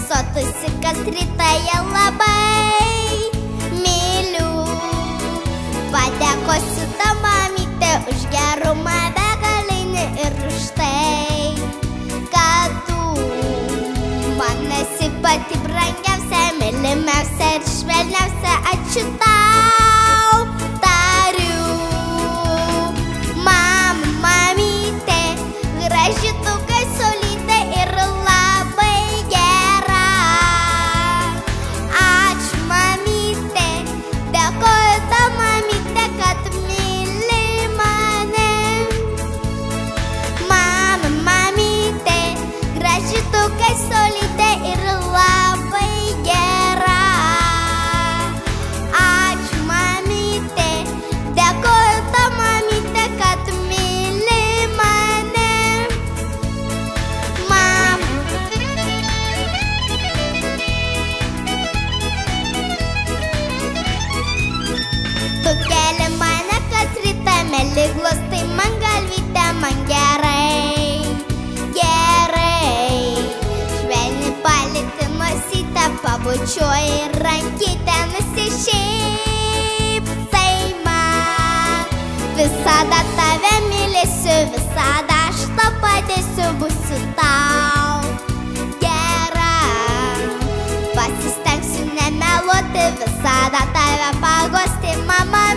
sotusi kas rytą ją labai myliu. Padėkosiu tau, mamyte, už gerumą begalinį ir už tai, kad tu man esi pati brangiausia, mylimiausia ir švelniausia. Ačiū tau tariu. Mama, mamyte, graži tu kai saulutė ir labai gera. Ačiū, mamyte, dėkoju tau, mamyte, kad myli mane. Mama, mamyte, graži tu kai saulutė ir labai gera. Ačiū, mamyte, dėkoju tau, mamyte, kad myli mane. Mama. Tu keli mane kas rytą, meli glostai man galvytę, man gerai, gerai. Švelni palieti nosytę, pabučiuoji rankytę, nusišypsai man. Visada tave mylėsiu, visada aš tau padėsiu, būsiu tau gera. Pasistengsiu nemeluoti, visada tave paguosti, mama.